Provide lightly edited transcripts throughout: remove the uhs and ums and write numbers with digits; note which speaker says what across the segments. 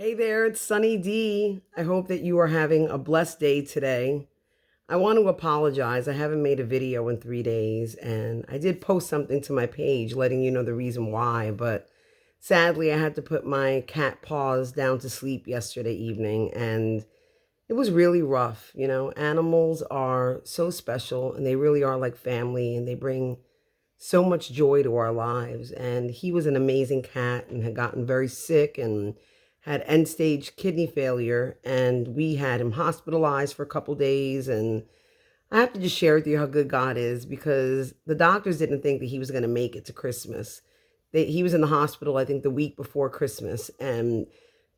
Speaker 1: Hey there, it's Sunny D. I hope that you are having a blessed day today. I want to apologize. I haven't made a video in 3 days, and I did post something to my page letting you know the reason why, but sadly, I had to put my cat Paws down to sleep yesterday evening, and it was really rough. Animals are so special, and they really are like family, and they bring so much joy to our lives. And he was an amazing cat and had gotten very sick and had end stage kidney failure. And we had him hospitalized for a couple days. And I have to just share with you how good God is, because the doctors didn't think that he was going to make it to Christmas. He was in the hospital, I think, the week before Christmas. And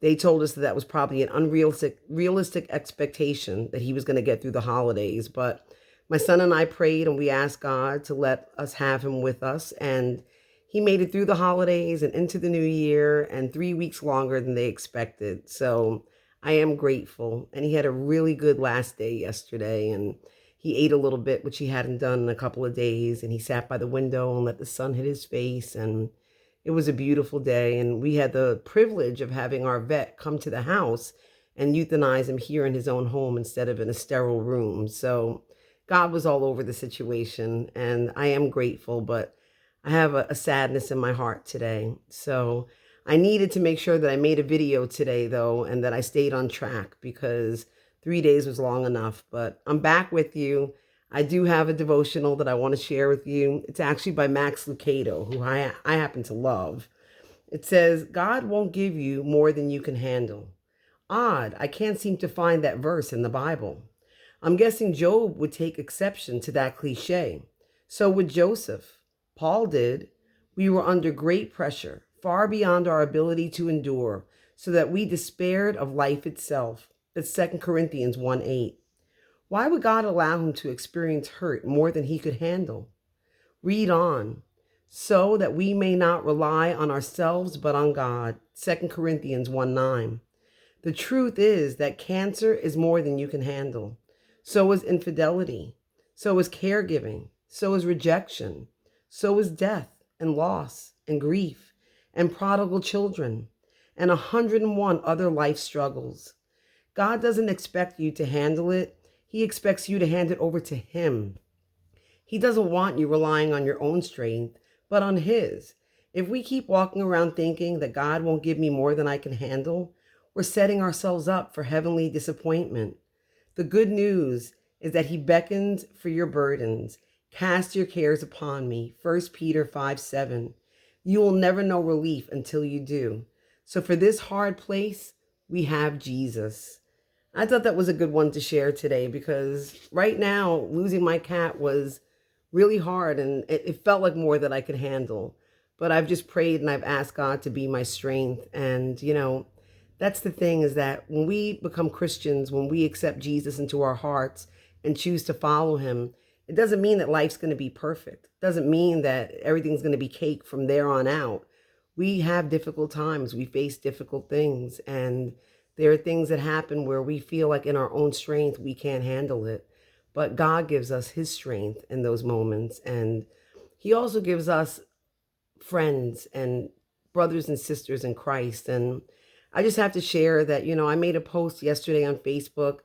Speaker 1: they told us that that was probably an unrealistic realistic expectation that he was going to get through the holidays. But my son and I prayed and we asked God to let us have him with us. And he made it through the holidays and into the new year, and 3 weeks longer than they expected. So I am grateful. And he had a really good last day yesterday. And he ate a little bit, which he hadn't done in a couple of days. And he sat by the window and let the sun hit his face. And it was a beautiful day. And we had the privilege of having our vet come to the house and euthanize him here in his own home instead of in a sterile room. So God was all over the situation, and I am grateful, but I have a sadness in my heart today. So I needed to make sure that I made a video today, though, and that I stayed on track, because 3 days was long enough. But I'm back with you. I do have a devotional that I want to share with you. It's actually by Max Lucado, who I happen to love. It says, God won't give you more than you can handle. Odd, I can't seem to find that verse in the Bible. I'm guessing Job would take exception to that cliche. So would Joseph. Paul did. We were under great pressure, far beyond our ability to endure, so that we despaired of life itself. That's 2 Corinthians 1:8. Why would God allow him to experience hurt more than he could handle? Read on. So that we may not rely on ourselves but on God. 2 Corinthians 1:9. The truth is that cancer is more than you can handle. So is infidelity. So is caregiving. So is rejection. So is death and loss and grief and prodigal children and 101 other life struggles. God doesn't expect you to handle it. He expects you to hand it over to him. He doesn't want you relying on your own strength, but on his. If we keep walking around thinking that God won't give me more than I can handle, we're setting ourselves up for heavenly disappointment. The good news is that he beckons for your burdens. Cast your cares upon me. 1 Peter 5:7. You will never know relief until you do. So for this hard place, we have Jesus. I thought that was a good one to share today, because right now, losing my cat was really hard, and it felt like more than I could handle. But I've just prayed and I've asked God to be my strength. And, that's the thing, is that when we become Christians, when we accept Jesus into our hearts and choose to follow him, it doesn't mean that life's going to be perfect. It doesn't mean that everything's going to be cake from there on out. We have difficult times. We face difficult things. And there are things that happen where we feel like in our own strength, we can't handle it. But God gives us his strength in those moments. And he also gives us friends and brothers and sisters in Christ. And I just have to share that, I made a post yesterday on Facebook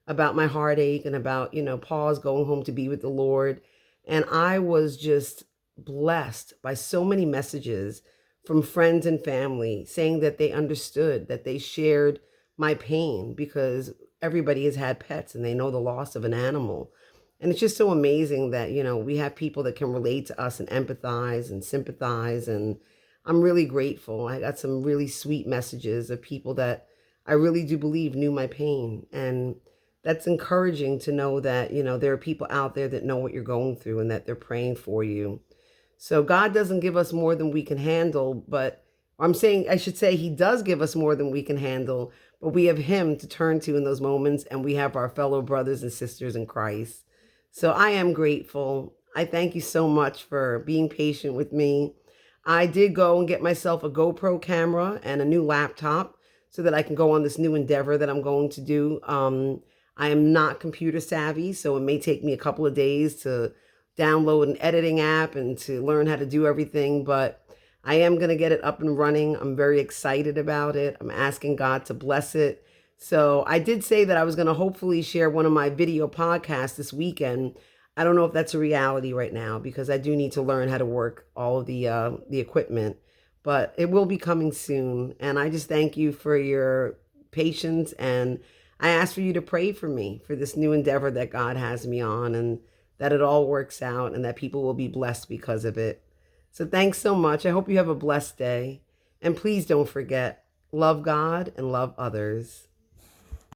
Speaker 1: about my heartache and about, Paul's going home to be with the Lord. And I was just blessed by so many messages from friends and family saying that they understood, that they shared my pain, because everybody has had pets and they know the loss of an animal. And it's just so amazing that, we have people that can relate to us and empathize and sympathize. And I'm really grateful. I got some really sweet messages of people that I really do believe knew my pain. And that's encouraging to know that, there are people out there that know what you're going through and that they're praying for you. So God doesn't give us more than we can handle, but I should say he does give us more than we can handle, but we have him to turn to in those moments, and we have our fellow brothers and sisters in Christ. So I am grateful. I thank you so much for being patient with me. I did go and get myself a GoPro camera and a new laptop so that I can go on this new endeavor that I'm going to do. I am not computer savvy, so it may take me a couple of days to download an editing app and to learn how to do everything. But I'm I am going to get it up and running. I'm very excited about it. I'm asking God to bless it. So I did say that I was going to hopefully share one of my video podcasts this weekend. I don't know if that's a reality right now because I do need to learn how to work all of the equipment, but it will be coming soon. And I just thank you for your patience, and I ask for you to pray for me for this new endeavor that God has me on, and that it all works out and that people will be blessed because of it. So thanks so much. I hope you have a blessed day. And please don't forget, love God and love others.